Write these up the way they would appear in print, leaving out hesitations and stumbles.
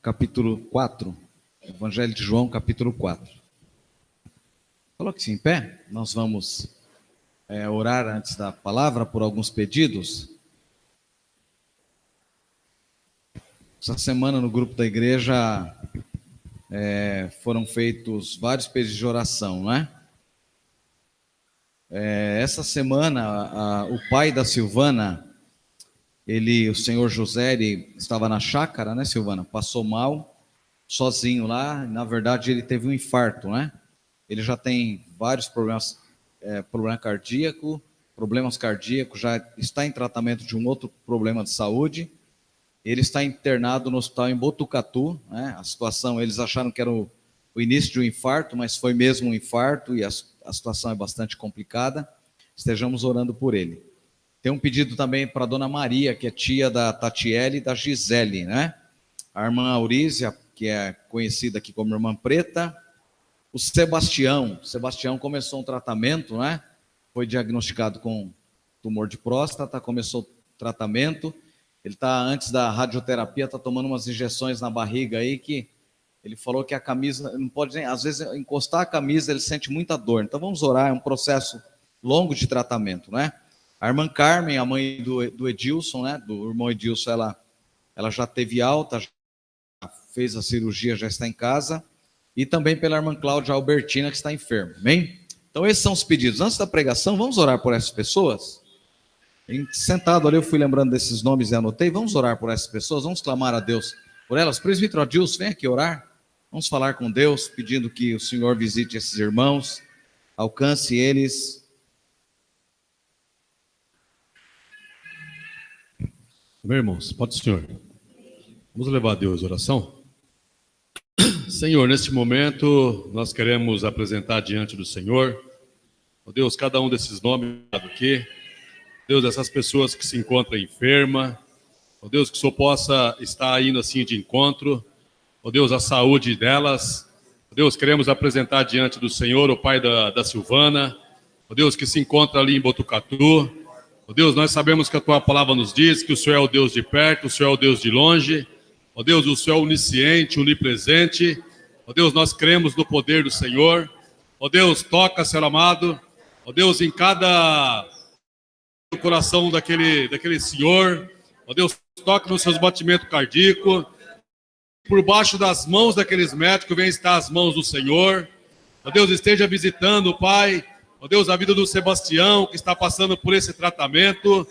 capítulo 4. Evangelho de João, capítulo 4. Coloque-se em pé, nós vamos orar antes da palavra por alguns pedidos. Essa semana no grupo da igreja foram feitos vários pedidos de oração, né? Essa semana, o pai da Silvana, o senhor José, ele estava na chácara, né, Silvana? Passou mal, sozinho lá. Na verdade, ele teve um infarto, né? Ele já tem vários problemas cardíacos, já está em tratamento de um outro problema de saúde. Ele está internado no hospital em Botucatu, né? A situação, eles acharam que era o início de um infarto, mas foi mesmo um infarto e a situação é bastante complicada. Estejamos orando por ele. Tem um pedido também para a dona Maria, que é tia da Tatiele e da Gisele, né? A irmã Aurísia, que é conhecida aqui como Irmã Preta. O Sebastião começou um tratamento, né? Foi diagnosticado com tumor de próstata, começou o tratamento. Ele está, antes da radioterapia, está tomando umas injeções na barriga aí, que ele falou que a camisa, não pode nem, às vezes, encostar a camisa, ele sente muita dor. Então vamos orar, é um processo longo de tratamento, né? A irmã Carmen, a mãe do Edilson, né? Do irmão Edilson, ela já teve alta, já fez a cirurgia, já está em casa. E também pela irmã Cláudia Albertina, que está enferma, amém? Então esses são os pedidos. Antes da pregação, vamos orar por essas pessoas? Sentado ali, eu fui lembrando desses nomes e anotei. Vamos orar por essas pessoas, vamos clamar a Deus por elas. Presbítero Adilson, vem aqui orar. Vamos falar com Deus, pedindo que o Senhor visite esses irmãos, alcance eles. Meus irmãos, pode, Senhor. Vamos levar a Deus a oração? Senhor, neste momento, nós queremos apresentar diante do Senhor, ó Deus, cada um desses nomes aqui, Deus, essas pessoas que se encontram enfermas, ó Deus, que o Senhor possa estar indo assim de encontro, ó Deus, a saúde delas, ó Deus, queremos apresentar diante do Senhor o pai da Silvana, ó Deus, que se encontra ali em Botucatu. Ó Deus, nós sabemos que a Tua palavra nos diz que o Senhor é o Deus de perto, o Senhor é o Deus de longe. Ó Deus, o Senhor é onisciente, onipresente. Ó Deus, nós cremos no poder do Senhor. Ó Deus, toca, Senhor amado. Ó Deus, em cada coração daquele Senhor. Ó Deus, toca nos seus batimentos cardíacos. Por baixo das mãos daqueles médicos, vem estar as mãos do Senhor. Ó Deus, esteja visitando, Pai. Ó Deus, a vida do Sebastião, que está passando por esse tratamento.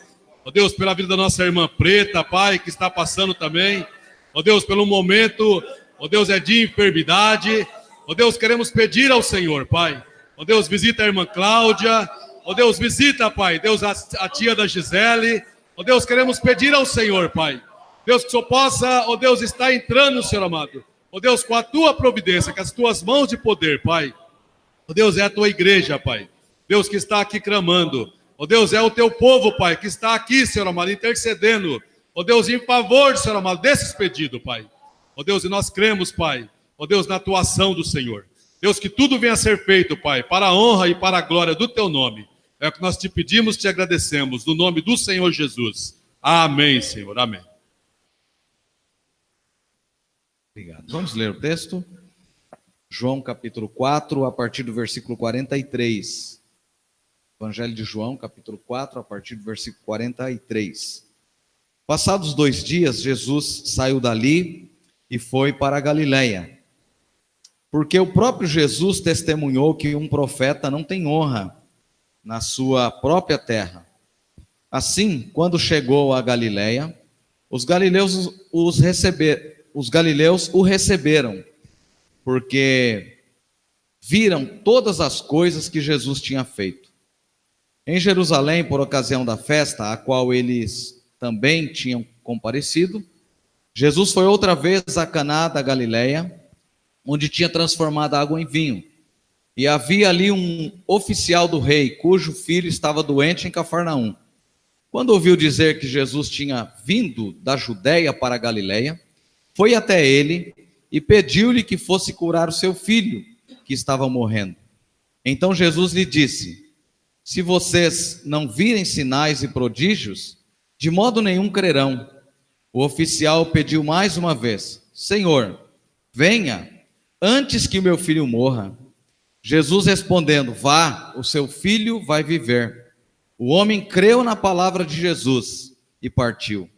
Ó Deus, pela vida da nossa irmã Preta, Pai, que está passando também. Ó Deus, pelo momento, ó Deus, é de enfermidade. Ó Deus, queremos pedir ao Senhor, Pai. Ó Deus, visita a irmã Cláudia. Ó Deus, visita, Pai. Deus, a tia da Gisele. Ó Deus, queremos pedir ao Senhor, Pai. Deus, que o Senhor possa, ó Deus, estar entrando, Senhor amado. Ó Deus, com a Tua providência, com as Tuas mãos de poder, Pai. Ó Deus, é a Tua igreja, Pai. Deus, que está aqui clamando. Ó Deus, é o Teu povo, Pai, que está aqui, Senhor amado, intercedendo. Ó Deus, em favor, Senhor amado, desses pedidos, Pai. Ó Deus, e nós cremos, Pai, ó Deus, na Tua ação do Senhor. Deus, que tudo venha a ser feito, Pai, para a honra e para a glória do Teu nome. É o que nós te pedimos, te agradecemos, no nome do Senhor Jesus. Amém, Senhor, amém. Obrigado. Vamos ler o texto. João capítulo 4, a partir do versículo 43. Evangelho de João, capítulo 4, a partir do versículo 43. Passados 2 dias, Jesus saiu dali e foi para a Galiléia, porque o próprio Jesus testemunhou que um profeta não tem honra na sua própria terra. Assim, quando chegou a Galiléia, os galileus o receberam, porque viram todas as coisas que Jesus tinha feito. Em Jerusalém, por ocasião da festa, a qual eles também tinham comparecido, Jesus foi outra vez a Caná da Galiléia, onde tinha transformado a água em vinho. E havia ali um oficial do rei, cujo filho estava doente em Cafarnaum. Quando ouviu dizer que Jesus tinha vindo da Judéia para a Galiléia, foi até ele e pediu-lhe que fosse curar o seu filho, que estava morrendo. Então Jesus lhe disse: se vocês não virem sinais e prodígios, de modo nenhum crerão. O oficial pediu mais uma vez: Senhor, venha, antes que meu filho morra. Jesus respondendo, vá, o seu filho vai viver. O homem creu na palavra de Jesus e partiu.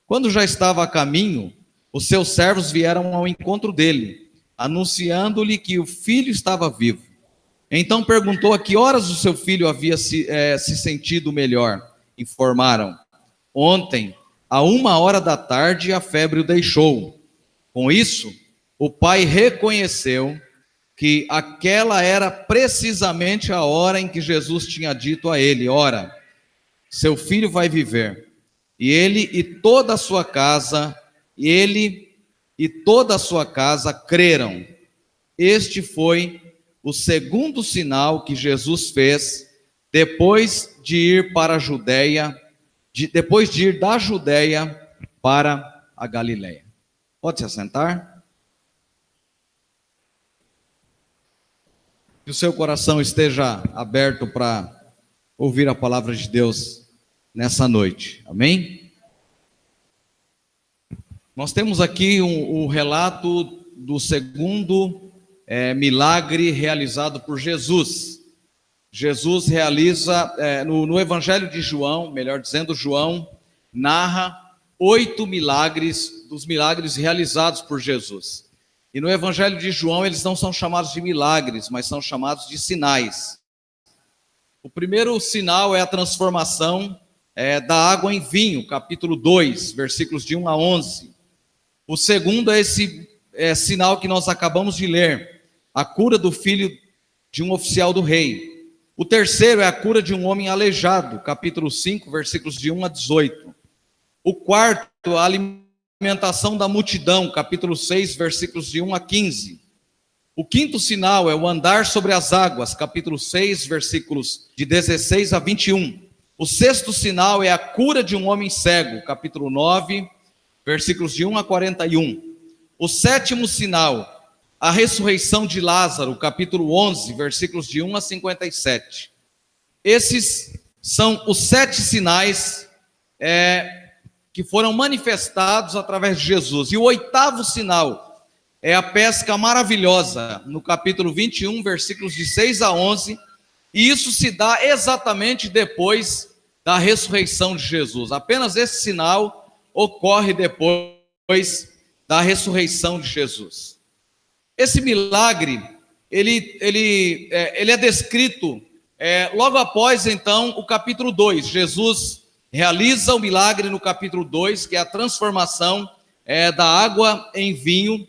Quando já estava a caminho, os seus servos vieram ao encontro dele, anunciando-lhe que o filho estava vivo. Então perguntou a que horas o seu filho havia se sentido melhor. Informaram, ontem, a 1 hora da tarde, a febre o deixou. Com isso, o pai reconheceu que aquela era precisamente a hora em que Jesus tinha dito a ele, ora, seu filho vai viver. E ele e toda a sua casa, creram. Este foi o segundo sinal que Jesus fez depois de ir para a Judeia, depois de ir da Judeia para a Galileia. Pode se assentar? Que o seu coração esteja aberto para ouvir a palavra de Deus nessa noite. Amém? Nós temos aqui um relato do segundo milagre realizado por Jesus. Jesus realiza, no Evangelho de João, melhor dizendo, João narra 8 milagres, dos milagres realizados por Jesus. E no Evangelho de João, eles não são chamados de milagres, mas são chamados de sinais. O primeiro sinal é a transformação da água em vinho, capítulo 2, versículos de 1 a 11. O segundo é esse sinal que nós acabamos de ler, a cura do filho de um oficial do rei. O terceiro é a cura de um homem aleijado, capítulo 5, versículos de 1 a 18. O quarto, a alimentação da multidão, capítulo 6, versículos de 1 a 15. O quinto sinal é o andar sobre as águas, capítulo 6, versículos de 16 a 21. O sexto sinal é a cura de um homem cego, capítulo 9, versículos de 1 a 41. O sétimo sinal, a ressurreição de Lázaro, capítulo 11, versículos de 1 a 57. Esses são os 7 sinais que foram manifestados através de Jesus. E o oitavo sinal é a pesca maravilhosa, no capítulo 21, versículos de 6 a 11, e isso se dá exatamente depois da ressurreição de Jesus. Apenas esse sinal ocorre depois da ressurreição de Jesus. Esse milagre, ele é descrito logo após, então, o capítulo 2. Jesus realiza o milagre no capítulo 2, que é a transformação da água em vinho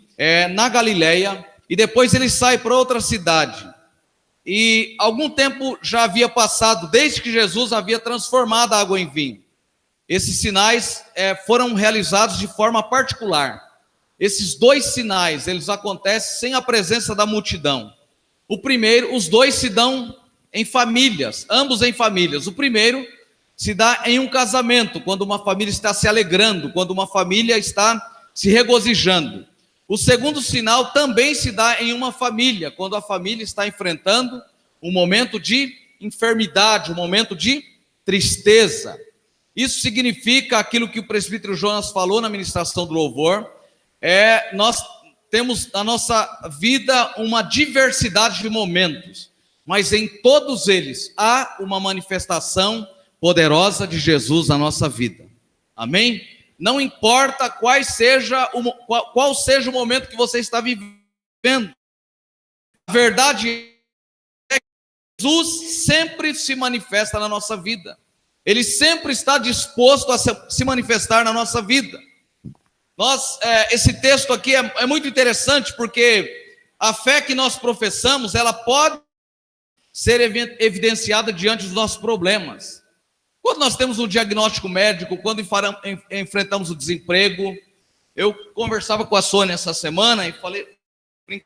na Galileia, e depois ele sai para outra cidade. E algum tempo já havia passado, desde que Jesus havia transformado a água em vinho. Esses sinais foram realizados de forma particular. Esses 2 sinais, eles acontecem sem a presença da multidão. O primeiro, os 2 se dão em famílias, ambos em famílias. O primeiro se dá em um casamento, quando uma família está se alegrando, quando uma família está se regozijando. O segundo sinal também se dá em uma família, quando a família está enfrentando um momento de enfermidade, um momento de tristeza. Isso significa aquilo que o presbítero Jonas falou na ministração do louvor. Nós temos na nossa vida uma diversidade de momentos, mas em todos eles há uma manifestação poderosa de Jesus na nossa vida. Amém? Não importa qual seja o momento que você está vivendo. A verdade é que Jesus sempre se manifesta na nossa vida. Ele sempre está disposto a se manifestar na nossa vida. Esse texto aqui é muito interessante, porque a fé que nós professamos, ela pode ser evidenciada diante dos nossos problemas. Quando nós temos um diagnóstico médico, quando enfrentamos o desemprego, eu conversava com a Sônia essa semana e falei,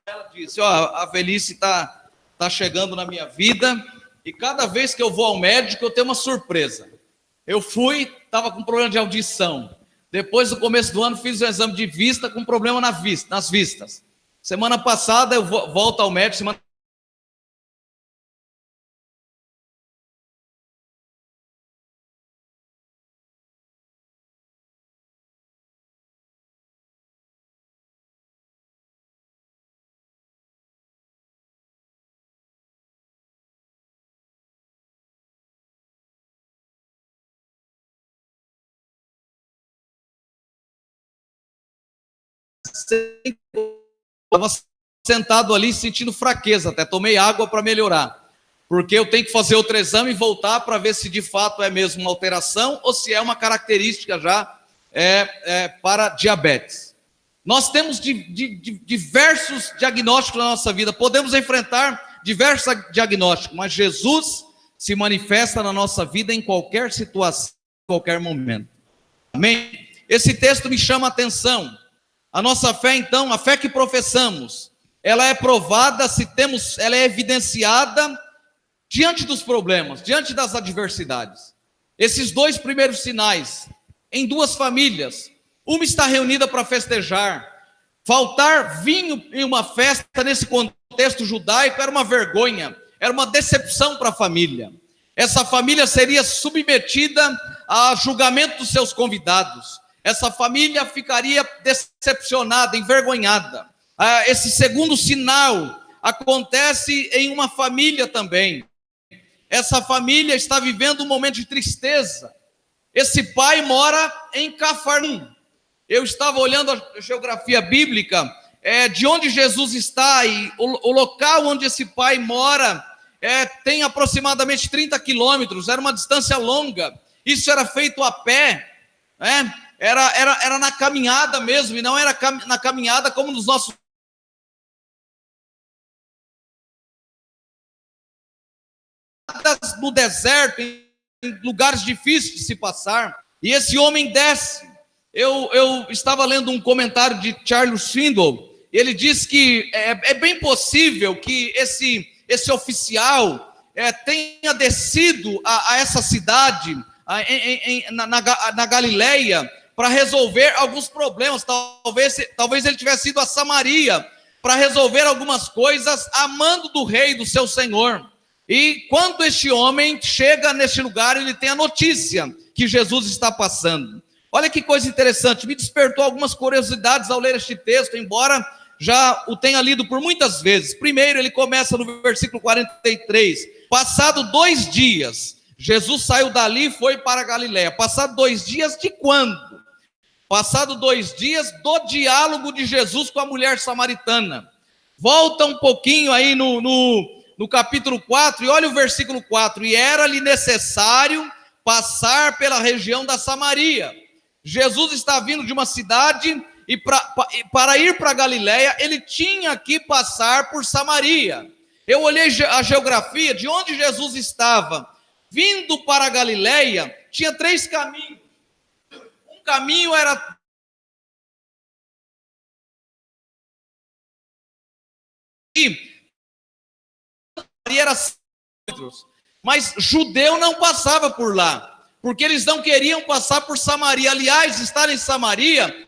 ela disse, a velhice está chegando na minha vida, e cada vez que eu vou ao médico eu tenho uma surpresa. Eu fui, estava com problema de audição. Depois, no começo do ano, fiz um exame de vista com problema nas vistas. Semana passada eu volto ao médico, estava sentado ali sentindo fraqueza, até tomei água para melhorar, porque eu tenho que fazer outro exame e voltar para ver se de fato é mesmo uma alteração ou se é uma característica já para diabetes. Nós temos diversos diagnósticos na nossa vida, podemos enfrentar diversos diagnósticos, mas Jesus se manifesta na nossa vida em qualquer situação, em qualquer momento. Amém? Esse texto me chama a atenção. A nossa fé, então, a fé que professamos, ela é provada, ela é evidenciada diante dos problemas, diante das adversidades. Esses dois primeiros sinais, em duas famílias, uma está reunida para festejar. Faltar vinho em uma festa, nesse contexto judaico, era uma vergonha, era uma decepção para a família. Essa família seria submetida a julgamento dos seus convidados. Essa família ficaria decepcionada, envergonhada. Esse segundo sinal acontece em uma família também. Essa família está vivendo um momento de tristeza. Esse pai mora em Cafarnaum. Eu estava olhando a geografia bíblica, de onde Jesus está, e o local onde esse pai mora tem aproximadamente 30 quilômetros, era uma distância longa. Isso era feito a pé, era na caminhada mesmo, e não era na caminhada como nos nossos no deserto, em lugares difíceis de se passar. E esse homem desce. Eu estava lendo um comentário de Charles Swindoll, e ele diz que é bem possível que esse oficial tenha descido a essa cidade na Galileia para resolver alguns problemas. Talvez ele tivesse ido a Samaria para resolver algumas coisas a mando do rei, do seu senhor. E quando este homem chega neste lugar, ele tem a notícia que Jesus está passando. Olha que coisa interessante, me despertou algumas curiosidades ao ler este texto, embora já o tenha lido por muitas vezes. Primeiro, ele começa no versículo 43. Passado 2 dias, Jesus saiu dali e foi para a Galileia. Passado 2 dias de quando? Passado 2 dias do diálogo de Jesus com a mulher samaritana. Volta um pouquinho aí no capítulo 4, e olha o versículo 4. E era-lhe necessário passar pela região da Samaria. Jesus está vindo de uma cidade, e para ir para Galileia, ele tinha que passar por Samaria. Eu olhei a geografia, de onde Jesus estava, vindo para a Galileia, tinha 3 caminhos. Um caminho era mas judeu não passava por lá, porque eles não queriam passar por Samaria. Aliás, estar em Samaria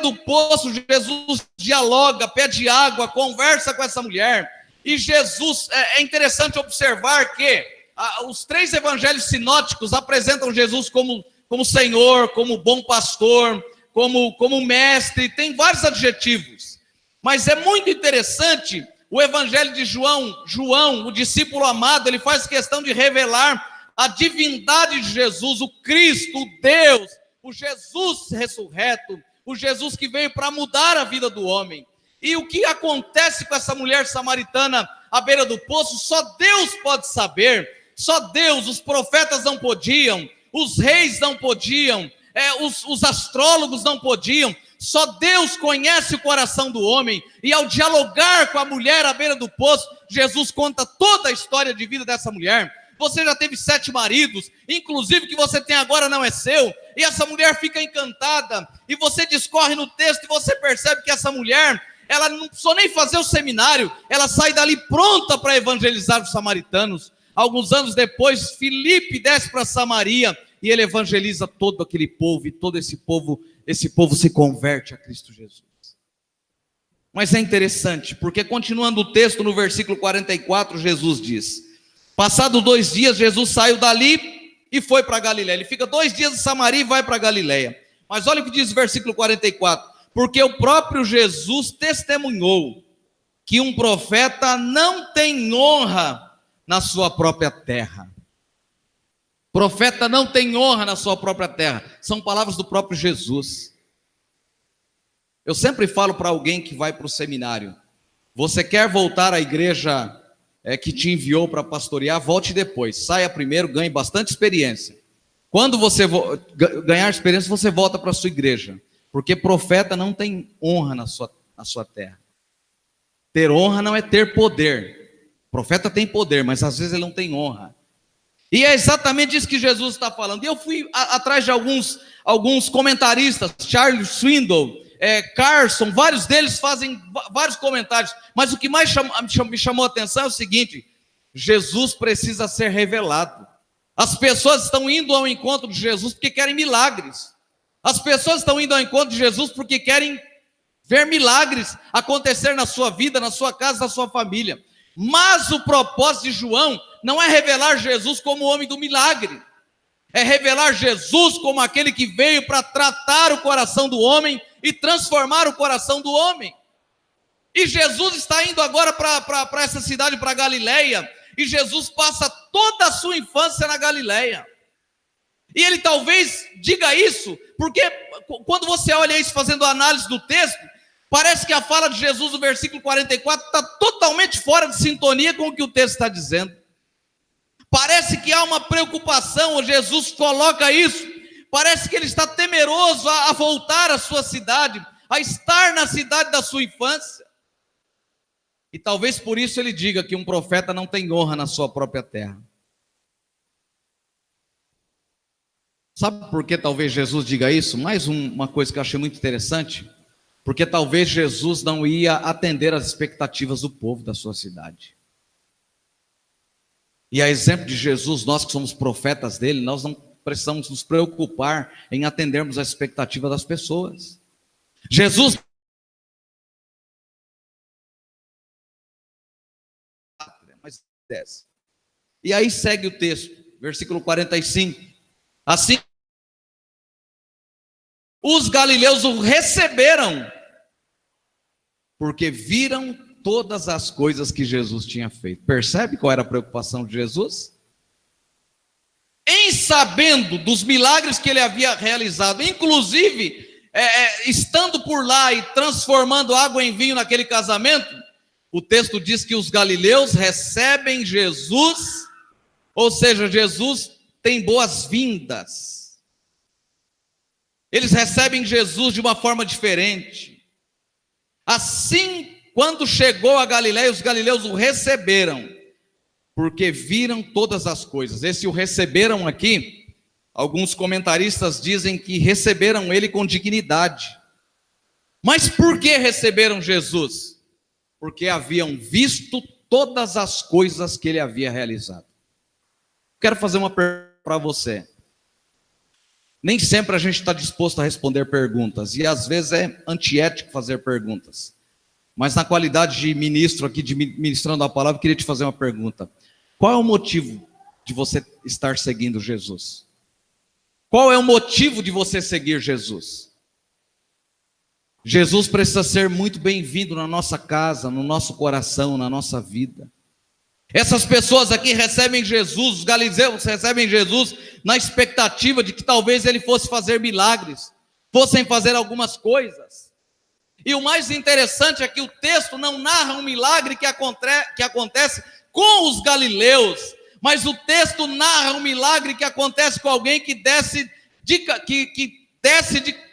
do poço. Jesus dialoga, pede água, conversa com essa mulher. E Jesus, é interessante observar que os 3 evangelhos sinóticos apresentam Jesus como Senhor, como bom pastor, como mestre, tem vários adjetivos. Mas é muito interessante, o evangelho de João, o discípulo amado, ele faz questão de revelar a divindade de Jesus, o Cristo, o Deus, o Jesus ressurreto, o Jesus que veio para mudar a vida do homem. E o que acontece com essa mulher samaritana à beira do poço, só Deus pode saber, só Deus. Os profetas não podiam, os reis não podiam, os astrólogos não podiam, só Deus conhece o coração do homem. E ao dialogar com a mulher à beira do poço, Jesus conta toda a história de vida dessa mulher. Você já teve 7 maridos, inclusive que você tem agora não é seu, e essa mulher fica encantada, e você discorre no texto, e você percebe que essa mulher, ela não precisou nem fazer o seminário, ela sai dali pronta para evangelizar os samaritanos. Alguns anos depois, Filipe desce para Samaria, e ele evangeliza todo aquele povo, e todo esse povo se converte a Cristo Jesus. Mas é interessante, porque continuando o texto, no versículo 44, Jesus diz: passado 2 dias, Jesus saiu dali e foi para Galiléia. Ele fica 2 dias em Samaria e vai para Galiléia. Mas olha o que diz o versículo 44. Porque o próprio Jesus testemunhou que um profeta não tem honra na sua própria terra. Profeta não tem honra na sua própria terra. São palavras do próprio Jesus. Eu sempre falo para alguém que vai para o seminário: você quer voltar à igreja que te enviou para pastorear? Volte depois. Saia primeiro, ganhe bastante experiência. Quando você ganhar experiência, você volta para a sua igreja. Porque profeta não tem honra na sua terra. Ter honra não é ter poder. Profeta tem poder, mas às vezes ele não tem honra. E é exatamente isso que Jesus está falando. E eu fui atrás de alguns comentaristas, Charles Swindoll, Carson, vários deles fazem vários comentários. Mas o que mais me chamou a atenção é o seguinte: Jesus precisa ser revelado. As pessoas estão indo ao encontro de Jesus porque querem milagres. As pessoas estão indo ao encontro de Jesus porque querem ver milagres acontecer na sua vida, na sua casa, na sua família. Mas o propósito de João não é revelar Jesus como o homem do milagre. É revelar Jesus como aquele que veio para tratar o coração do homem e transformar o coração do homem. E Jesus está indo agora para essa cidade, para Galiléia. E Jesus passa toda a sua infância na Galiléia. E ele talvez diga isso, porque quando você olha isso fazendo análise do texto, parece que a fala de Jesus no versículo 44 está totalmente fora de sintonia com o que o texto está dizendo. Parece que há uma preocupação, Jesus coloca isso, parece que ele está temeroso a voltar à sua cidade, a estar na cidade da sua infância. E talvez por isso ele diga que um profeta não tem honra na sua própria terra. Sabe por que talvez Jesus diga isso? Mais uma coisa que eu achei muito interessante. Porque talvez Jesus não ia atender às expectativas do povo da sua cidade. E a exemplo de Jesus, nós que somos profetas dele, nós não precisamos nos preocupar em atendermos às expectativas das pessoas. Jesus... E aí segue o texto, versículo 45. Assim, os galileus o receberam, porque viram todas as coisas que Jesus tinha feito. Percebe qual era a preocupação de Jesus? Em sabendo dos milagres que ele havia realizado, inclusive estando por lá e transformando água em vinho naquele casamento, o texto diz que os galileus recebem Jesus, ou seja, Jesus tem boas-vindas. Eles recebem Jesus de uma forma diferente. Assim, quando chegou a Galiléia, os galileus o receberam, porque viram todas as coisas. Esse o receberam aqui, alguns comentaristas dizem que receberam ele com dignidade. Mas por que receberam Jesus? Porque haviam visto todas as coisas que ele havia realizado. Quero fazer uma pergunta para você. Nem sempre a gente está disposto a responder perguntas, e às vezes é antiético fazer perguntas. Mas na qualidade de ministro aqui, de ministrando a palavra, eu queria te fazer uma pergunta. Qual é o motivo de você estar seguindo Jesus? Qual é o motivo de você seguir Jesus? Jesus precisa ser muito bem-vindo na nossa casa, no nosso coração, na nossa vida. Essas pessoas aqui recebem Jesus, os galileus recebem Jesus na expectativa de que talvez ele fosse fazer milagres, fossem fazer algumas coisas. E o mais interessante é que o texto não narra um milagre que acontece com os galileus, mas o texto narra um milagre que acontece com alguém que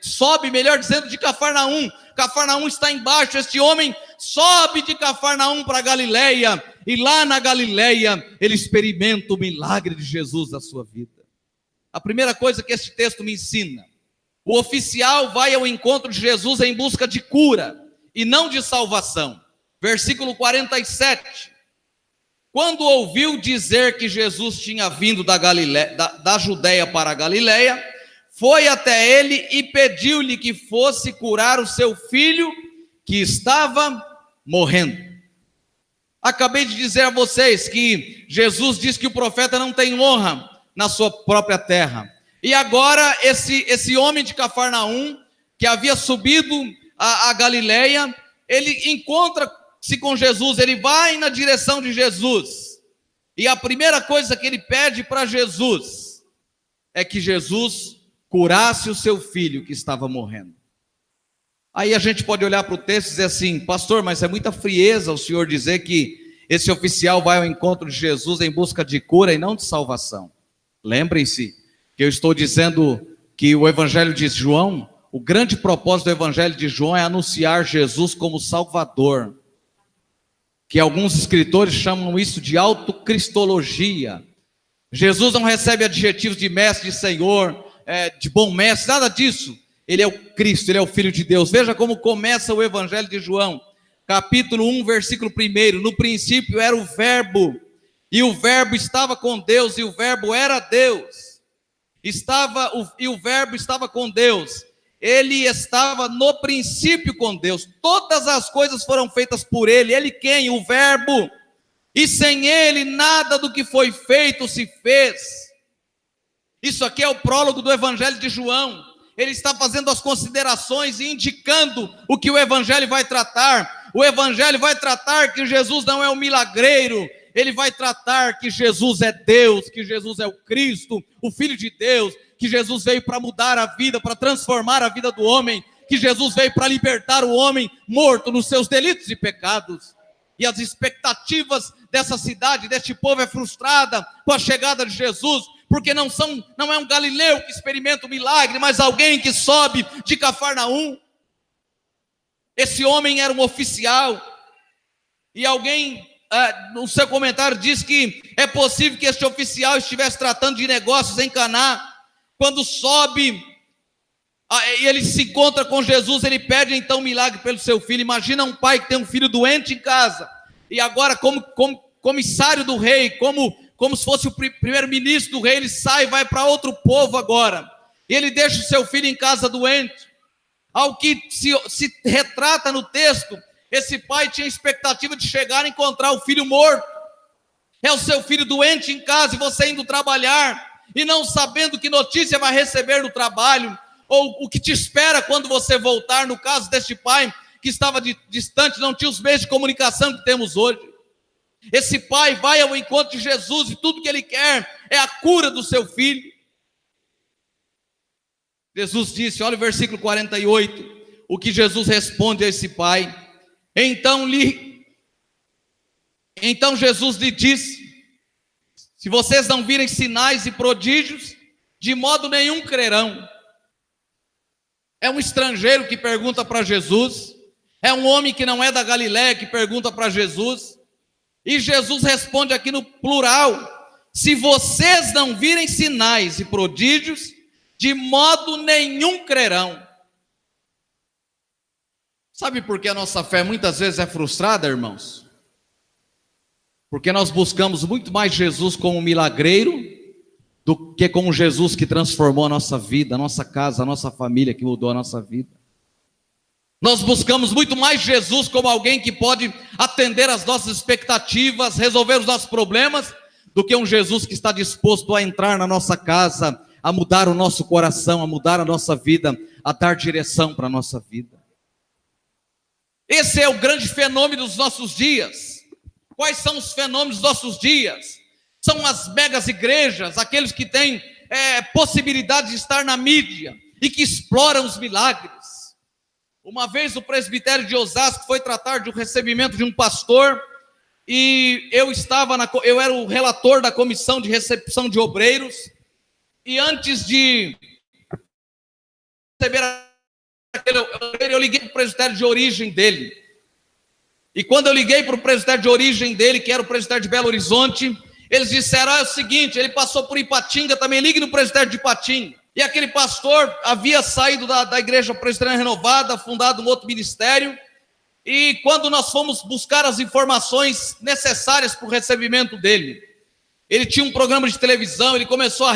sobe, melhor dizendo, de Cafarnaum. Cafarnaum está embaixo, este homem sobe de Cafarnaum para Galiléia, e lá na Galiléia ele experimenta o milagre de Jesus na sua vida. A primeira coisa que este texto me ensina: o oficial vai ao encontro de Jesus em busca de cura e não de salvação. Versículo 47. Quando ouviu dizer que Jesus tinha vindo da Judéia para a Galiléia, foi até ele e pediu-lhe que fosse curar o seu filho, que estava morrendo. Acabei de dizer a vocês que Jesus diz que o profeta não tem honra na sua própria terra. E agora esse homem de Cafarnaum, que havia subido a Galileia, ele encontra-se com Jesus, ele vai na direção de Jesus. E a primeira coisa que ele pede para Jesus é que Jesus curasse o seu filho que estava morrendo. Aí a gente pode olhar para o texto e dizer assim: pastor, mas é muita frieza o senhor dizer que esse oficial vai ao encontro de Jesus em busca de cura e não de salvação. Lembrem-se que eu estou dizendo que o evangelho de João, o grande propósito do evangelho de João é anunciar Jesus como Salvador, que alguns escritores chamam isso de autocristologia. Jesus não recebe adjetivos de mestre, de senhor, de bom mestre, nada disso. Ele é o Cristo, ele é o Filho de Deus. Veja como começa o evangelho de João, capítulo 1, versículo 1. No princípio era o verbo, e o verbo estava com Deus, e o verbo era Deus. E o verbo estava com Deus. Ele estava no princípio com Deus. Todas as coisas foram feitas por ele. Ele quem? O verbo. E sem ele nada do que foi feito se fez. Isso aqui é o prólogo do evangelho de João. Ele está fazendo as considerações e indicando o que o evangelho vai tratar. O evangelho vai tratar que Jesus não é um milagreiro. Ele vai tratar que Jesus é Deus, que Jesus é o Cristo, o Filho de Deus, que Jesus veio para mudar a vida, para transformar a vida do homem, que Jesus veio para libertar o homem morto nos seus delitos e pecados. E as expectativas dessa cidade, deste povo é frustrada com a chegada de Jesus, porque não é um galileu que experimenta o milagre, mas alguém que sobe de Cafarnaum. Esse homem era um oficial, e alguém, no seu comentário, diz que é possível que este oficial estivesse tratando de negócios em Caná. Quando sobe, e ele se encontra com Jesus, ele pede então um milagre pelo seu filho. Imagina um pai que tem um filho doente em casa, e agora como comissário do rei, como se fosse o primeiro-ministro do rei, ele sai e vai para outro povo agora, e ele deixa o seu filho em casa doente. Ao que se retrata no texto, esse pai tinha expectativa de chegar e encontrar o filho morto. É o seu filho doente em casa, e você indo trabalhar, e não sabendo que notícia vai receber no trabalho, ou o que te espera quando você voltar. No caso deste pai, que estava distante, não tinha os meios de comunicação que temos hoje. Esse pai vai ao encontro de Jesus, e tudo que ele quer é a cura do seu filho. Jesus disse, olha o versículo 48, o que Jesus responde a esse pai. Então Jesus lhe disse: se vocês não virem sinais e prodígios, de modo nenhum crerão. É um estrangeiro que pergunta para Jesus, é um homem que não é da Galileia que pergunta para Jesus, e Jesus responde aqui no plural: se vocês não virem sinais e prodígios, de modo nenhum crerão. Sabe por que a nossa fé muitas vezes é frustrada, irmãos? Porque nós buscamos muito mais Jesus como milagreiro do que como Jesus que transformou a nossa vida, a nossa casa, a nossa família, que mudou a nossa vida. Nós buscamos muito mais Jesus como alguém que pode atender às nossas expectativas, resolver os nossos problemas, do que um Jesus que está disposto a entrar na nossa casa, a mudar o nosso coração, a mudar a nossa vida, a dar direção para a nossa vida. Esse é o grande fenômeno dos nossos dias. Quais são os fenômenos dos nossos dias? São as megas igrejas, aqueles que têm possibilidade de estar na mídia e que exploram os milagres. Uma vez o presbitério de Osasco foi tratar de um recebimento de um pastor, e eu era o relator da comissão de recepção de obreiros, e antes de receber eu liguei para o presbitério de origem dele. E quando eu liguei para o presbitério de origem dele, que era o presbitério de Belo Horizonte, eles disseram, é o seguinte, ele passou por Ipatinga, também ligue no presbitério de Ipatinga. E aquele pastor havia saído da igreja presbiteriana renovada, fundado um outro ministério, e quando nós fomos buscar as informações necessárias para o recebimento dele, ele tinha um programa de televisão, ele começou a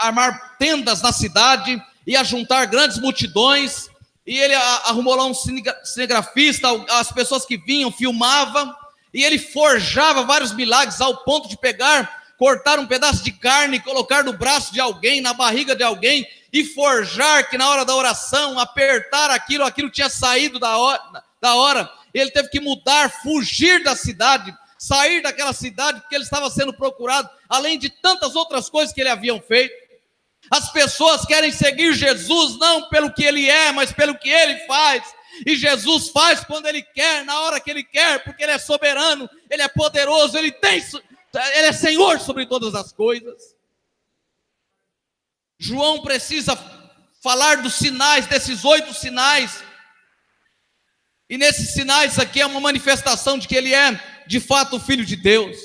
armar tendas na cidade, e a juntar grandes multidões, e ele arrumou lá um cinegrafista, as pessoas que vinham, filmavam, e ele forjava vários milagres, ao ponto de pegar cortar um pedaço de carne, colocar no braço de alguém, na barriga de alguém, e forjar que na hora da oração, apertar aquilo tinha saído da hora. Ele teve que mudar, fugir da cidade, sair daquela cidade, porque ele estava sendo procurado, além de tantas outras coisas que ele havia feito. As pessoas querem seguir Jesus não pelo que ele é, mas pelo que ele faz. E Jesus faz quando ele quer, na hora que ele quer, porque ele é soberano, ele é poderoso, ele é Senhor sobre todas as coisas. João precisa falar dos sinais, desses 8 sinais. E nesses sinais aqui é uma manifestação de que ele é, de fato, o Filho de Deus.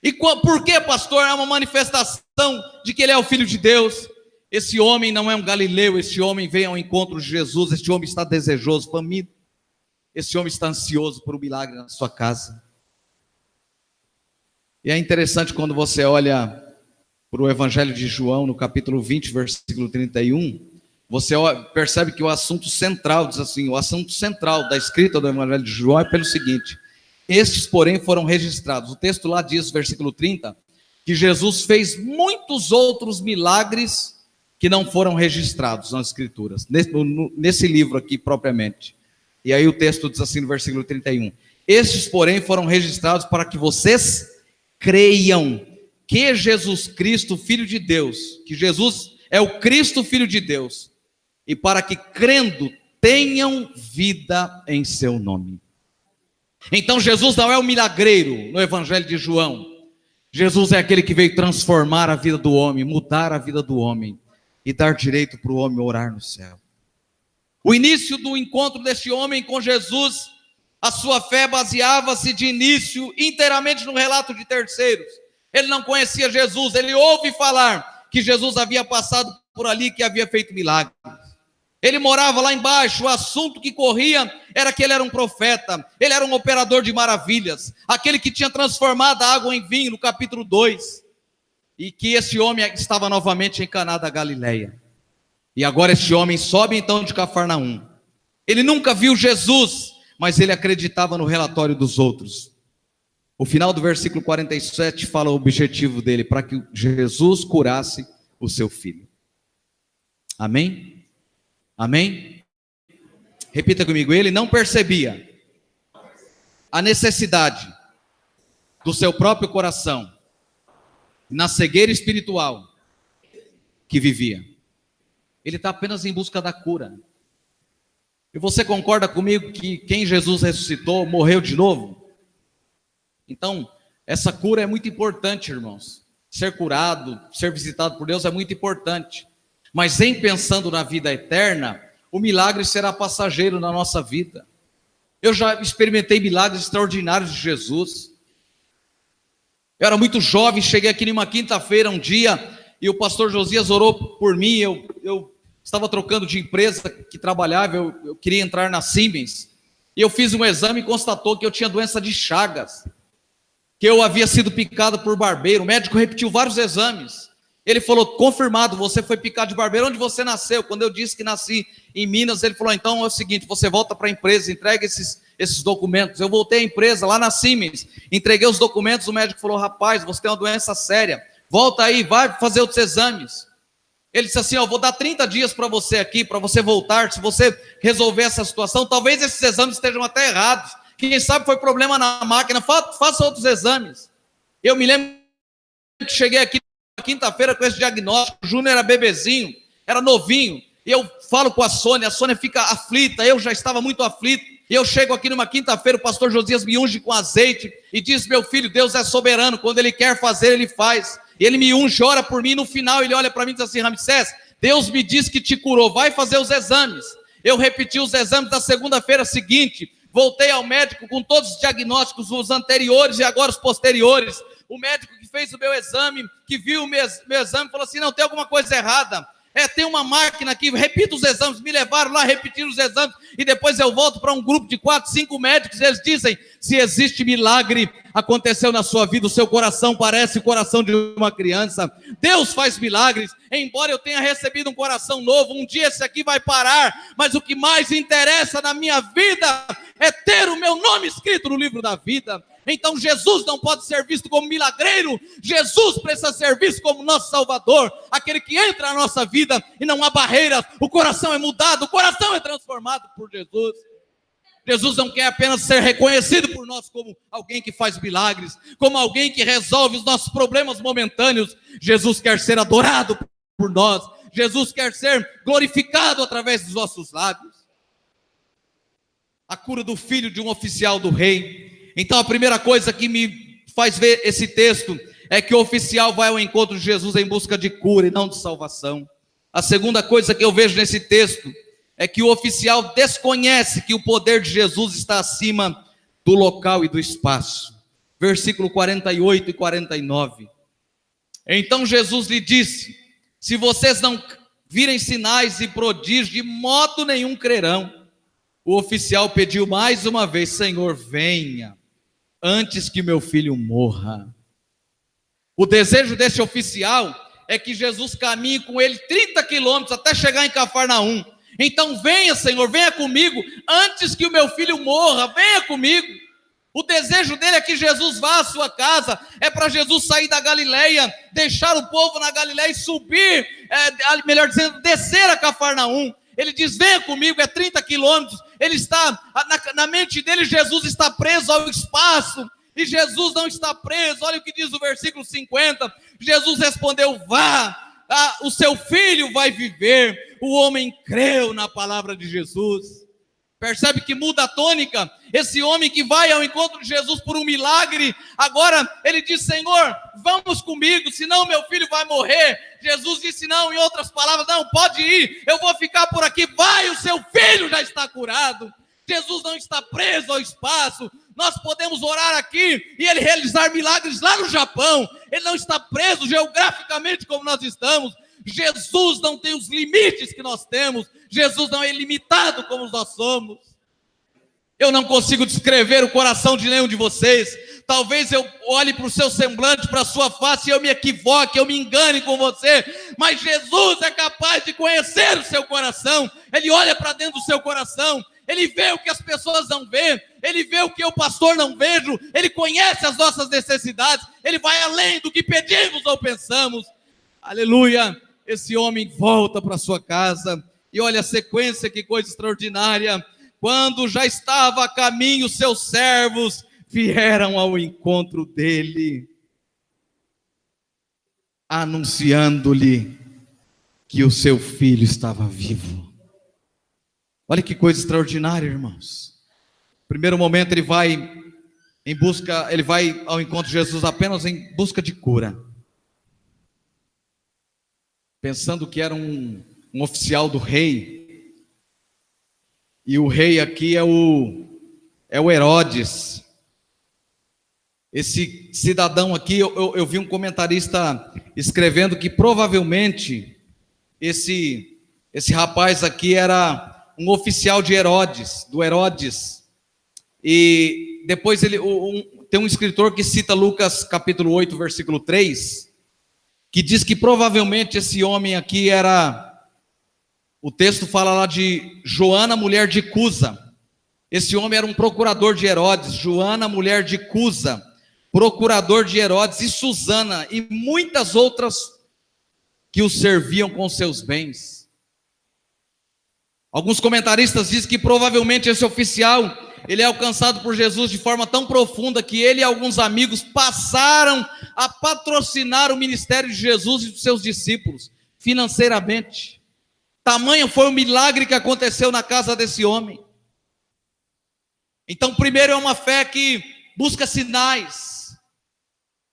E por que, pastor, é uma manifestação de que ele é o Filho de Deus? Esse homem não é um galileu, esse homem vem ao encontro de Jesus, esse homem está desejoso, faminto. Esse homem está ansioso por um milagre na sua casa. E é interessante quando você olha para o Evangelho de João, no capítulo 20, versículo 31, você percebe que o assunto central, diz assim, o assunto central da escrita do Evangelho de João é pelo seguinte: estes, porém, foram registrados. O texto lá diz, versículo 30, que Jesus fez muitos outros milagres que não foram registrados nas escrituras, nesse livro aqui propriamente. E aí o texto diz assim no versículo 31, estes, porém, foram registrados para que vocês creiam que Jesus Cristo, Filho de Deus, que Jesus é o Cristo, Filho de Deus, e para que, crendo, tenham vida em seu nome. Então Jesus não é o milagreiro no Evangelho de João. Jesus é aquele que veio transformar a vida do homem, mudar a vida do homem e dar direito para o homem orar no céu. O início do encontro deste homem com Jesus, a sua fé baseava-se de início inteiramente no relato de terceiros. Ele não conhecia Jesus, ele ouve falar que Jesus havia passado por ali, que havia feito milagres. Ele morava lá embaixo, o assunto que corria era que ele era um profeta, ele era um operador de maravilhas, aquele que tinha transformado a água em vinho no capítulo 2, e que esse homem estava novamente em Caná da Galileia. E agora este homem sobe então de Cafarnaum. Ele nunca viu Jesus, mas ele acreditava no relatório dos outros. O final do versículo 47 fala o objetivo dele, para que Jesus curasse o seu filho. Amém? Amém? Repita comigo, ele não percebia a necessidade do seu próprio coração, na cegueira espiritual que vivia. Ele está apenas em busca da cura. E você concorda comigo que quem Jesus ressuscitou, morreu de novo? Então, essa cura é muito importante, irmãos. Ser curado, ser visitado por Deus é muito importante. Mas em pensando na vida eterna, o milagre será passageiro na nossa vida. Eu já experimentei milagres extraordinários de Jesus. Eu era muito jovem, cheguei aqui numa quinta-feira um dia, e o pastor Josias orou por mim. Eu estava trocando de empresa que trabalhava, eu queria entrar na Siemens. E eu fiz um exame e constatou que eu tinha doença de Chagas, que eu havia sido picado por barbeiro. O médico repetiu vários exames. Ele falou, confirmado, você foi picado de barbeiro. Onde você nasceu? Quando eu disse que nasci em Minas, ele falou, então é o seguinte, você volta para a empresa, entrega esses documentos. Eu voltei à empresa, lá na Siemens, entreguei os documentos, o médico falou, rapaz, você tem uma doença séria, volta aí, vai fazer outros exames. Ele disse assim, eu vou dar 30 dias para você aqui, para você voltar, se você resolver essa situação, talvez esses exames estejam até errados, quem sabe foi problema na máquina, faça outros exames. Eu me lembro que cheguei aqui na quinta-feira com esse diagnóstico, o Júnior era bebezinho, era novinho, e eu falo com a Sônia fica aflita, eu já estava muito aflito, e eu chego aqui numa quinta-feira, o pastor Josias me unge com azeite, e diz, meu filho, Deus é soberano, quando Ele quer fazer, Ele faz, e Ele me unge, ora por mim, e no final Ele olha para mim e diz assim, Ramsés, Deus me disse que te curou, vai fazer os exames. Eu repeti os exames da segunda-feira seguinte, voltei ao médico com todos os diagnósticos, os anteriores e agora os posteriores. O médico que fez o meu exame, que viu o meu exame, falou assim, não, tem alguma coisa errada. Tem uma máquina aqui, repita os exames. Me levaram lá, repetiram os exames, e depois eu volto para um grupo de 4, 5 médicos, eles dizem, se existe milagre, aconteceu na sua vida, o seu coração parece o coração de uma criança. Deus faz milagres, embora eu tenha recebido um coração novo, um dia esse aqui vai parar, mas o que mais interessa na minha vida é ter o meu nome escrito no livro da vida, Então Jesus não pode ser visto como milagreiro, Jesus precisa ser visto como nosso Salvador, aquele que entra na nossa vida e não há barreiras, o coração é mudado, o coração é transformado por Jesus. Jesus não quer apenas ser reconhecido por nós como alguém que faz milagres, como alguém que resolve os nossos problemas momentâneos. Jesus quer ser adorado por nós, Jesus quer ser glorificado através dos nossos lábios. A cura do filho de um oficial do rei. Então a primeira coisa que me faz ver esse texto é que o oficial vai ao encontro de Jesus em busca de cura e não de salvação. A segunda coisa que eu vejo nesse texto é que o oficial desconhece que o poder de Jesus está acima do local e do espaço. Versículo 48 e 49. Então Jesus lhe disse: se vocês não virem sinais e prodígios, de modo nenhum crerão. O oficial pediu mais uma vez: Senhor, venha, antes que meu filho morra. O desejo desse oficial é que Jesus caminhe com ele 30 quilômetros até chegar em Cafarnaum. Então venha, Senhor, venha comigo, antes que o meu filho morra, venha comigo. O desejo dele é que Jesus vá à sua casa, é para Jesus sair da Galileia, deixar o povo na Galileia e subir, melhor dizendo, descer a Cafarnaum. Ele diz: venha comigo, é 30 quilômetros. Ele está, na mente dele, Jesus está preso ao espaço, e Jesus não está preso. Olha o que diz o versículo 50, Jesus respondeu: vá, o seu filho vai viver. O homem creu na palavra de Jesus. Percebe que muda a tônica? Esse homem que vai ao encontro de Jesus por um milagre, agora ele diz: Senhor, vamos comigo, senão meu filho vai morrer. Jesus disse não, em outras palavras: não, pode ir, eu vou ficar por aqui, vai, o seu filho já está curado. Jesus não está preso ao espaço. Nós podemos orar aqui e ele realizar milagres lá no Japão. Ele não está preso geograficamente como nós estamos. Jesus não tem os limites que nós temos. Jesus não é ilimitado como nós somos. Eu não consigo descrever o coração de nenhum de vocês. Talvez eu olhe para o seu semblante, para a sua face, e eu me equivoque, eu me engane com você. Mas Jesus é capaz de conhecer o seu coração. Ele olha para dentro do seu coração. Ele vê o que as pessoas não veem. Ele vê o que eu, pastor, não vejo. Ele conhece as nossas necessidades. Ele vai além do que pedimos ou pensamos. Aleluia. Esse homem volta para sua casa. E olha a sequência, que coisa extraordinária. Quando já estava a caminho, seus servos vieram ao encontro dele, anunciando-lhe que o seu filho estava vivo. Olha que coisa extraordinária, irmãos. Primeiro momento ele vai ao encontro de Jesus apenas em busca de cura, pensando que era um oficial do rei. E o rei aqui é o Herodes. Esse cidadão aqui, eu vi um comentarista escrevendo que provavelmente esse rapaz aqui era um oficial de Herodes, do Herodes. E depois tem um escritor que cita Lucas capítulo 8, versículo 3, que diz que provavelmente esse homem aqui era... O texto fala lá de Joana, mulher de Cusa. Esse homem era um procurador de Herodes. Joana, mulher de Cusa, procurador de Herodes, e Susana, e muitas outras que o serviam com seus bens. Alguns comentaristas dizem que provavelmente esse oficial, ele é alcançado por Jesus de forma tão profunda que ele e alguns amigos passaram a patrocinar o ministério de Jesus e dos seus discípulos, financeiramente. Tamanho foi o milagre que aconteceu na casa desse homem. Então, primeiro, é uma fé que busca sinais.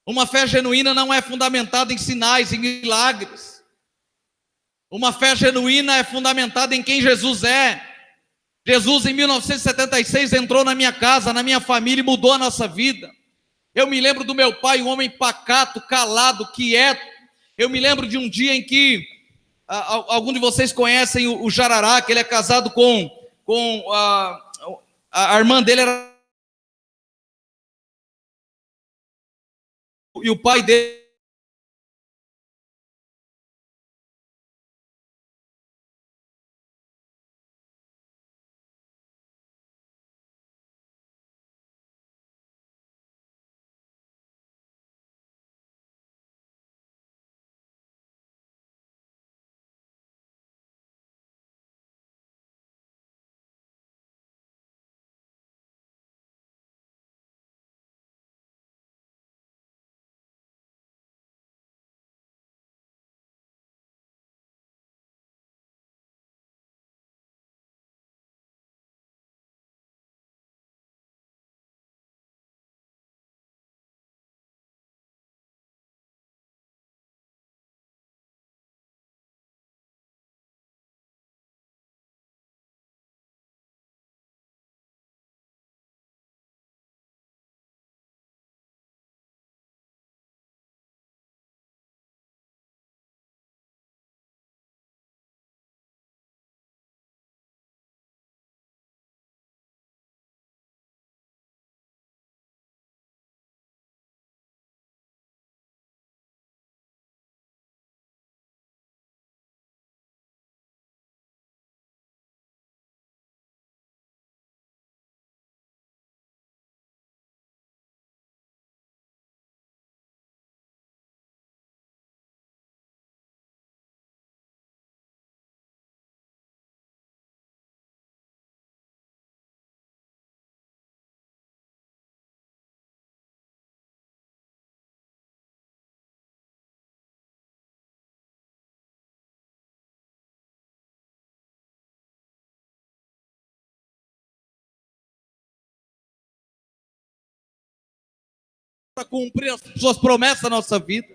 Uma fé genuína não é fundamentada em sinais, em milagres. Uma fé genuína é fundamentada em quem Jesus é. Jesus, em 1976, entrou na minha casa, na minha família, e mudou a nossa vida. Eu me lembro do meu pai, um homem pacato, calado, quieto. Eu me lembro de um dia em que algum de vocês conhecem o Jarará, que ele é casado com a irmã dele, e o pai dele para cumprir as suas promessas na nossa vida.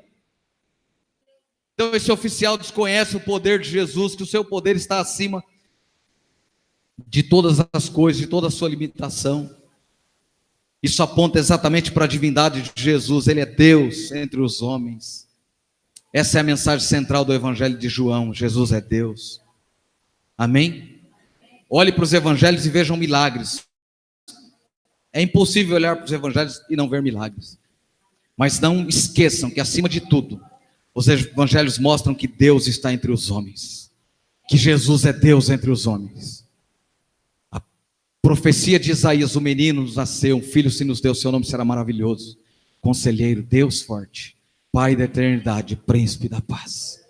Então esse oficial desconhece o poder de Jesus, que o seu poder está acima de todas as coisas, de toda a sua limitação. Isso aponta exatamente para a divindade de Jesus. Ele é Deus entre os homens. Essa é a mensagem central do Evangelho de João. Jesus é Deus. Amém? Olhe para os evangelhos e vejam milagres. É impossível olhar para os evangelhos e não ver milagres. Mas não esqueçam que, acima de tudo, os evangelhos mostram que Deus está entre os homens. Que Jesus é Deus entre os homens. A profecia de Isaías: o menino nos nasceu, um filho se nos deu, seu nome será maravilhoso, Conselheiro, Deus forte, Pai da eternidade, Príncipe da paz.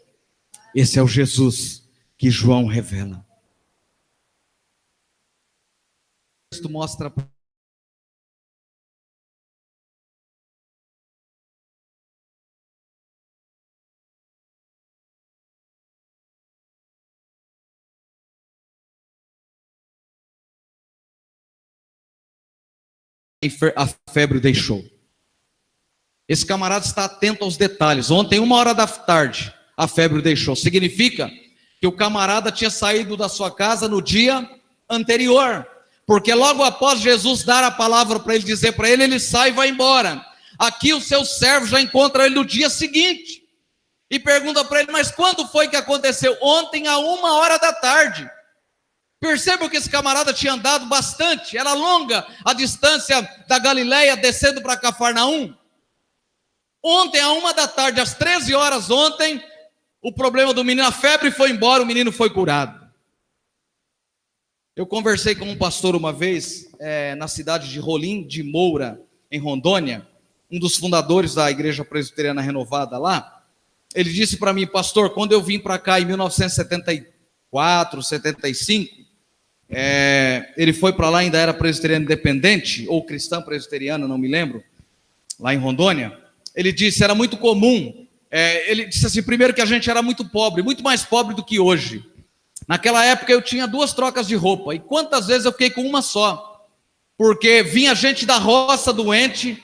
Esse é o Jesus que João revela. O texto mostra a febre deixou. Esse camarada está atento aos detalhes. Ontem, 13h, a febre deixou. Significa que o camarada tinha saído da sua casa no dia anterior, porque logo após Jesus dar a palavra para ele, dizer para ele, ele sai e vai embora. Aqui o seu servo já encontra ele no dia seguinte e pergunta para ele: mas quando foi que aconteceu? Ontem, 13h. Percebam que esse camarada tinha andado bastante, era longa a distância da Galileia descendo para Cafarnaum. Ontem, 13h, às 13h, ontem, o problema do menino, a febre foi embora, o menino foi curado. Eu conversei com um pastor uma vez, na cidade de Rolim de Moura, em Rondônia, um dos fundadores da Igreja Presbiteriana Renovada lá. Ele disse para mim: pastor, quando eu vim para cá em 1974, 75, ele foi para lá, ainda era presbiteriano independente, ou cristã presbiteriana, não me lembro, lá em Rondônia. Ele disse, era muito comum, ele disse assim, primeiro que a gente era muito pobre, muito mais pobre do que hoje. Naquela época eu tinha 2 trocas de roupa, e quantas vezes eu fiquei com uma só, porque vinha gente da roça doente,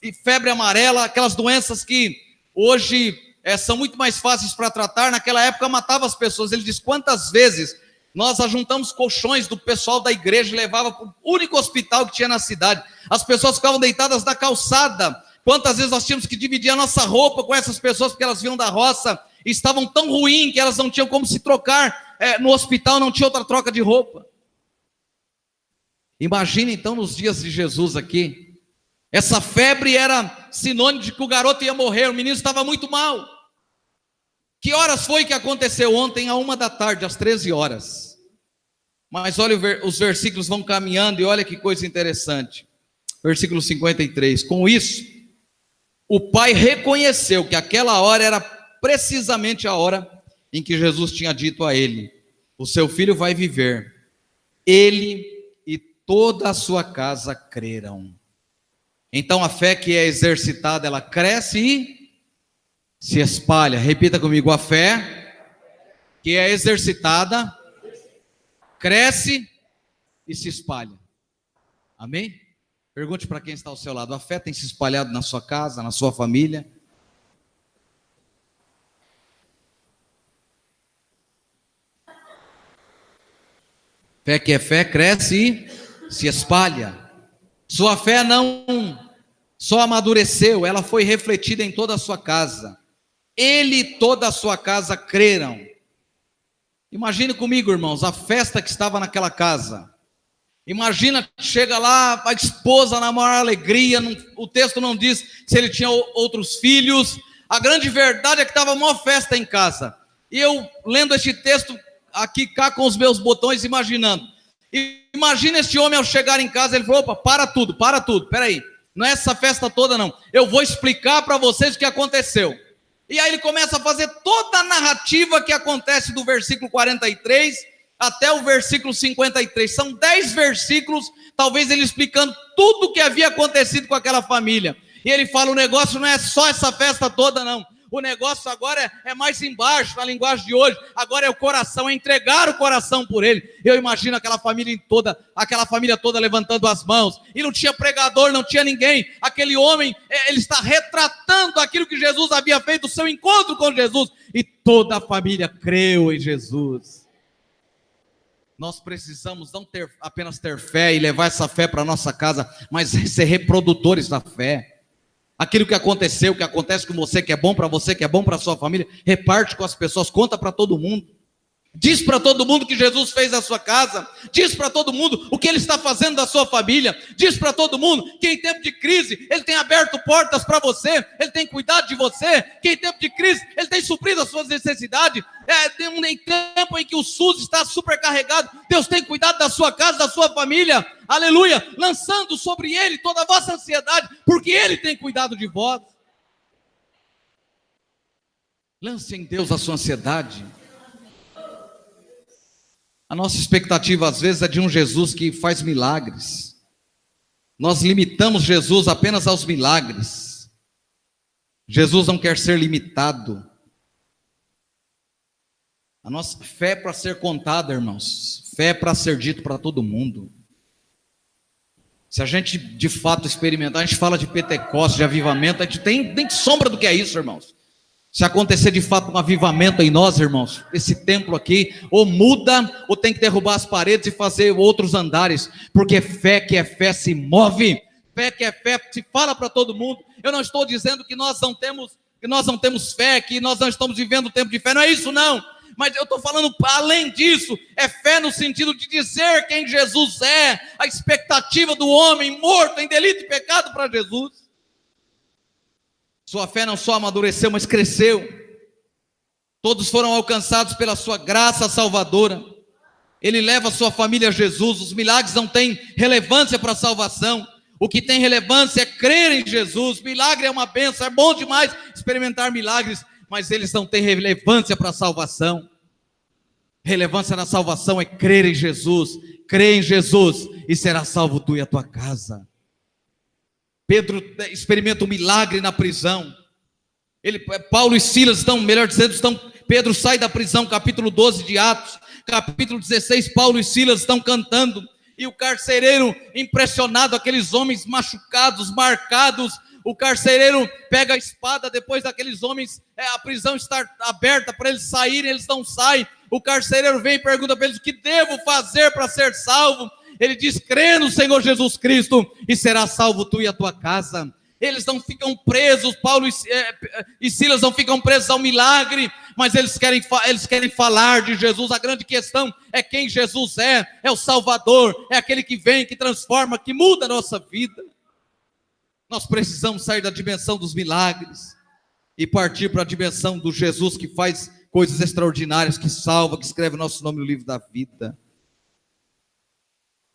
e febre amarela, aquelas doenças que hoje são muito mais fáceis para tratar, naquela época matava as pessoas. Ele diz, quantas vezes nós ajuntamos colchões do pessoal da igreja e levava para o único hospital que tinha na cidade, as pessoas ficavam deitadas na calçada, quantas vezes nós tínhamos que dividir a nossa roupa com essas pessoas, porque elas vinham da roça, e estavam tão ruins que elas não tinham como se trocar, no hospital não tinha outra troca de roupa. Imagina então nos dias de Jesus aqui, essa febre era sinônimo de que o garoto ia morrer, o menino estava muito mal. Que horas foi que aconteceu ontem? 13h, às 13h. Mas olha, os versículos vão caminhando e olha que coisa interessante. Versículo 53. Com isso, o pai reconheceu que aquela hora era precisamente a hora em que Jesus tinha dito a ele: o seu filho vai viver. Ele e toda a sua casa creram. Então a fé que é exercitada, ela cresce e se espalha. Repita comigo: a fé que é exercitada, cresce e se espalha. Amém? Pergunte para quem está ao seu lado: a fé tem se espalhado na sua casa, na sua família? Fé que é fé, cresce e se espalha. Sua fé não só amadureceu, ela foi refletida em toda a sua casa. Ele e toda a sua casa creram. Imagine comigo, irmãos, a festa que estava naquela casa. Imagina, chega lá a esposa na maior alegria, o texto não diz se ele tinha outros filhos, a grande verdade é que estava uma festa em casa. E eu, lendo este texto aqui cá com os meus botões, imaginando. Imagina este homem ao chegar em casa, ele falou: opa, para tudo, peraí, não é essa festa toda não, eu vou explicar para vocês o que aconteceu. E aí ele começa a fazer toda a narrativa que acontece do versículo 43 até o versículo 53. São 10 versículos, talvez ele explicando tudo o que havia acontecido com aquela família. E ele fala: o negócio não é só essa festa toda não. O negócio agora é mais embaixo, na linguagem de hoje. Agora é o coração, é entregar o coração por ele. Eu imagino aquela família toda levantando as mãos. E não tinha pregador, não tinha ninguém. Aquele homem, ele está retratando aquilo que Jesus havia feito, o seu encontro com Jesus. E toda a família creu em Jesus. Nós precisamos não apenas ter fé e levar essa fé para a nossa casa, mas ser reprodutores da fé. Aquilo que aconteceu, que acontece com você, que é bom para você, que é bom para a sua família, reparte com as pessoas, conta para todo mundo. Diz para todo mundo que Jesus fez na sua casa. Diz para todo mundo o que Ele está fazendo da sua família. Diz para todo mundo que em tempo de crise Ele tem aberto portas para você. Ele tem cuidado de você. Que em tempo de crise Ele tem suprido as suas necessidades. Em tempo em que o SUS está supercarregado, Deus tem cuidado da sua casa, da sua família. Aleluia. Lançando sobre Ele toda a vossa ansiedade, porque Ele tem cuidado de vós. Lance em Deus a sua ansiedade. A nossa expectativa às vezes é de um Jesus que faz milagres. Nós limitamos Jesus apenas aos milagres. Jesus não quer ser limitado. A nossa fé é para ser contada, irmãos. Fé é para ser dito para todo mundo. Se a gente de fato experimentar, a gente fala de Pentecostes, de avivamento, a gente tem sombra do que é isso, irmãos. Se acontecer de fato um avivamento em nós, irmãos, esse templo aqui, ou muda, ou tem que derrubar as paredes e fazer outros andares, porque fé que é fé se move, fé que é fé se fala para todo mundo. Eu não estou dizendo que nós não temos fé, que nós não estamos vivendo o tempo de fé, não é isso não, mas eu estou falando além disso, é fé no sentido de dizer quem Jesus é, a expectativa do homem morto em delito e pecado para Jesus. Sua fé não só amadureceu, mas cresceu. Todos foram alcançados pela sua graça salvadora. Ele leva a sua família a Jesus. Os milagres não têm relevância para a salvação. O que tem relevância é crer em Jesus. Milagre é uma bênção, é bom demais experimentar milagres, mas eles não têm relevância para a salvação. Relevância na salvação é crer em Jesus. Crê em Jesus e será salvo tu e a tua casa. Pedro experimenta um milagre na prisão. Paulo e Silas Pedro sai da prisão, capítulo 12 de Atos, capítulo 16, Paulo e Silas estão cantando, e o carcereiro, impressionado, aqueles homens machucados, marcados, o carcereiro pega a espada, depois daqueles homens, a prisão está aberta para eles saírem, eles não saem, o carcereiro vem e pergunta para eles, o que devo fazer para ser salvo? Ele diz, crê no Senhor Jesus Cristo e será salvo tu e a tua casa. Eles não ficam presos, Paulo e Silas não ficam presos ao milagre, mas eles querem falar de Jesus. A grande questão é quem Jesus é o Salvador, é aquele que vem, que transforma, que muda a nossa vida. Nós precisamos sair da dimensão dos milagres e partir para a dimensão do Jesus que faz coisas extraordinárias, que salva, que escreve o nosso nome no livro da vida.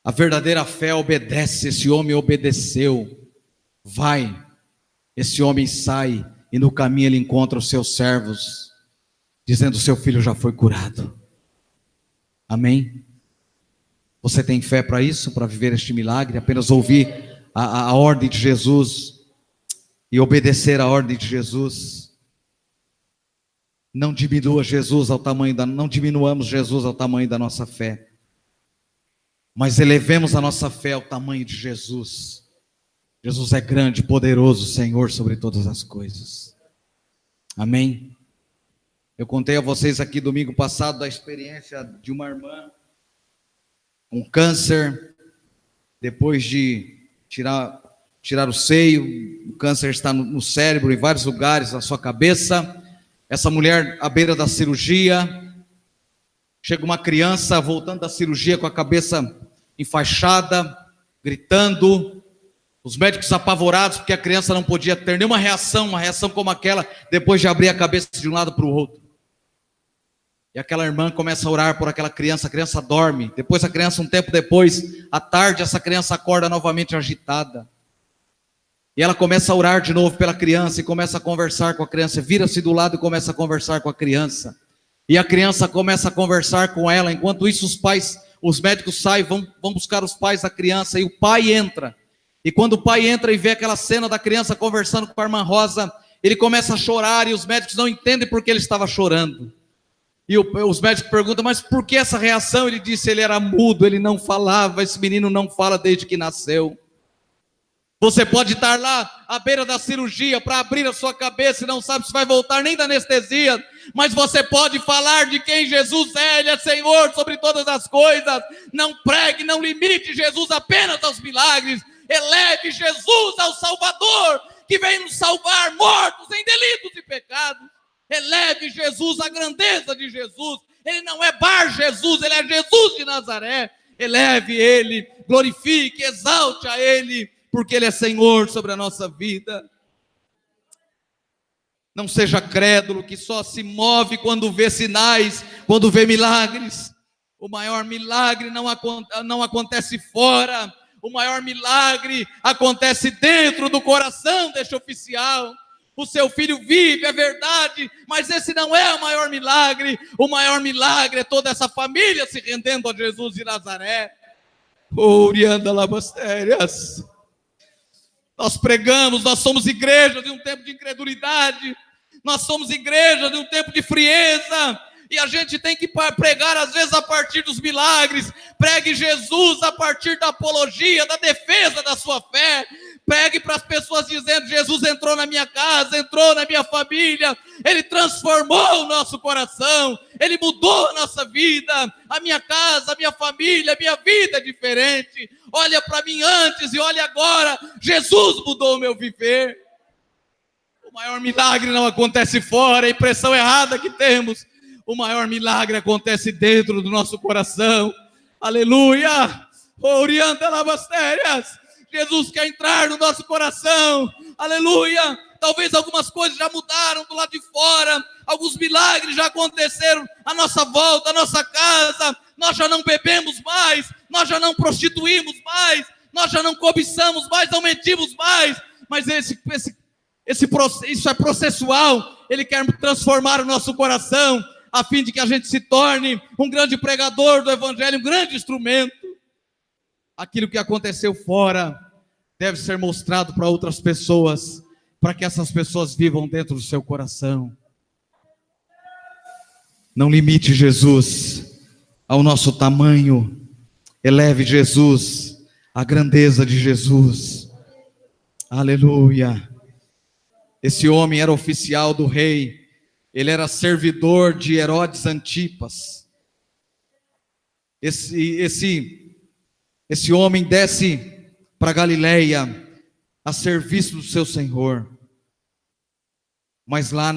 A verdadeira fé obedece. Esse homem obedeceu. Vai, esse homem sai e no caminho ele encontra os seus servos, dizendo, seu filho já foi curado. Amém? Você tem fé para isso, para viver este milagre? Apenas ouvir a ordem de Jesus e obedecer a ordem de Jesus. Não diminuamos Jesus ao tamanho da nossa fé, mas elevemos a nossa fé ao tamanho de Jesus. Jesus é grande, poderoso, Senhor sobre todas as coisas. Amém? Eu contei a vocês aqui domingo passado da experiência de uma irmã com câncer, depois de tirar o seio, o câncer está no cérebro, em vários lugares, na sua cabeça. Essa mulher à beira da cirurgia, chega uma criança voltando da cirurgia com a cabeça enfaixada, gritando, os médicos apavorados porque a criança não podia ter nenhuma reação, uma reação como aquela, depois de abrir a cabeça de um lado para o outro. E aquela irmã começa a orar por aquela criança, a criança dorme, depois a criança, um tempo depois, à tarde, essa criança acorda novamente agitada. E ela começa a orar de novo pela criança e começa a conversar com a criança, vira-se do lado e começa a conversar com a criança. E a criança começa a conversar com ela, enquanto isso os médicos saem, vão buscar os pais da criança, e o pai entra. E quando o pai entra e vê aquela cena da criança conversando com a irmã Rosa, Ele começa a chorar e os médicos não entendem por que ele estava chorando. E os médicos perguntam, mas por que essa reação? Ele disse, ele era mudo, ele não falava, esse menino não fala desde que nasceu. Você pode estar lá à beira da cirurgia para abrir a sua cabeça e não sabe se vai voltar nem da anestesia, mas você pode falar de quem Jesus é, Ele é Senhor sobre todas as coisas. Não pregue, não limite Jesus apenas aos milagres, eleve Jesus ao Salvador, que vem nos salvar mortos em delitos e pecados. Eleve Jesus à grandeza de Jesus. Ele não é Bar Jesus, Ele é Jesus de Nazaré. Eleve Ele, glorifique, exalte a Ele, porque Ele é Senhor sobre a nossa vida. Não seja crédulo que só se move quando vê sinais, quando vê milagres. O maior milagre não acontece fora, o maior milagre acontece dentro do coração deste oficial. O seu filho vive, é verdade, mas esse não é o maior milagre. O maior milagre é toda essa família se rendendo a Jesus de Nazaré. Orianda labastérias. Nós pregamos, nós somos igreja de um tempo de incredulidade, nós somos igreja de um tempo de frieza, e a gente tem que pregar às vezes a partir dos milagres. Pregue Jesus a partir da apologia, da defesa da sua fé. Pregue para as pessoas dizendo, Jesus entrou na minha casa, entrou na minha família, Ele transformou o nosso coração, Ele mudou a nossa vida, a minha casa, a minha família, a minha vida é diferente. Olha para mim antes e olha agora, Jesus mudou o meu viver. O maior milagre não acontece fora, a impressão errada que temos. O maior milagre acontece dentro do nosso coração. Aleluia! Orienta lavastérias. Jesus quer entrar no nosso coração, aleluia. Talvez algumas coisas já mudaram do lado de fora, alguns milagres já aconteceram à nossa volta, à nossa casa. Nós já não bebemos mais, nós já não prostituímos mais, nós já não cobiçamos mais, não mentimos mais. Mas isso é processual. Ele quer transformar o nosso coração, a fim de que a gente se torne um grande pregador do Evangelho, um grande instrumento. Aquilo que aconteceu fora deve ser mostrado para outras pessoas, para que essas pessoas vivam dentro do seu coração. Não limite Jesus ao nosso tamanho, eleve Jesus à grandeza de Jesus. Aleluia. Esse homem era oficial do rei, ele era servidor de Herodes Antipas. Esse homem desce para Galileia a serviço do seu Senhor. Mas lá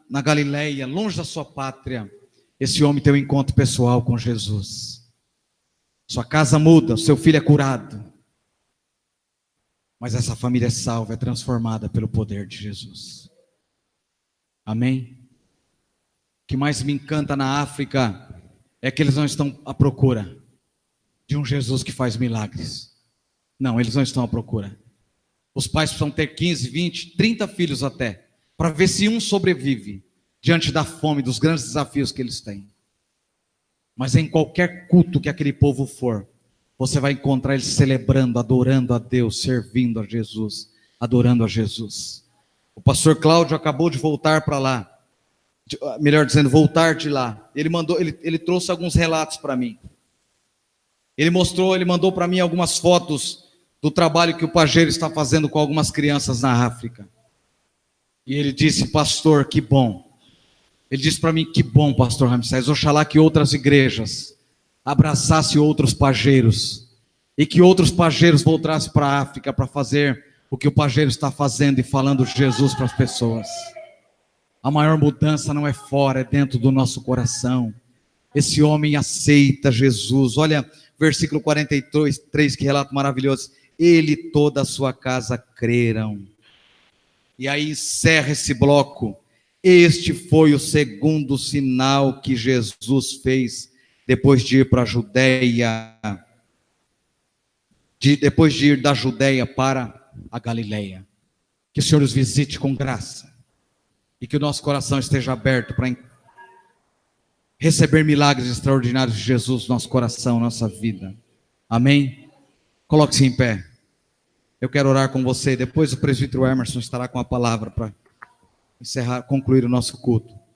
na Galileia, longe da sua pátria, esse homem tem um encontro pessoal com Jesus. Sua casa muda, o seu filho é curado. Mas essa família é salva, é transformada pelo poder de Jesus. Amém? O que mais me encanta na África é que eles não estão à procura de um Jesus que faz milagres. Não, eles não estão à procura. Os pais precisam ter 15, 20, 30 filhos até, para ver se um sobrevive diante da fome, dos grandes desafios que eles têm. Mas em qualquer culto que aquele povo for, você vai encontrar eles celebrando, adorando a Deus, servindo a Jesus, adorando a Jesus. O pastor Cláudio acabou de voltar para lá, melhor dizendo, voltar de lá. Ele trouxe alguns relatos para mim. Ele mandou para mim algumas fotos do trabalho que o pajeiro está fazendo com algumas crianças na África. E ele disse, pastor, que bom. Ele disse para mim, que bom, pastor Ramsés, oxalá que outras igrejas abraçassem outros pajeiros, e que outros pajeiros voltassem para a África para fazer o que o pajeiro está fazendo e falando de Jesus para as pessoas. A maior mudança não é fora, é dentro do nosso coração. Esse homem aceita Jesus. Olha, versículo 43, que relato maravilhoso. Ele e toda a sua casa creram. E aí encerra esse bloco. Este foi o segundo sinal que Jesus fez depois de ir para a Judeia. Depois de ir da Judeia para a Galileia. Que o Senhor os visite com graça. E que o nosso coração esteja aberto para receber milagres extraordinários de Jesus no nosso coração, nossa vida. Amém? Coloque-se em pé. Eu quero orar com você. Depois o presbítero Emerson estará com a palavra para concluir o nosso culto.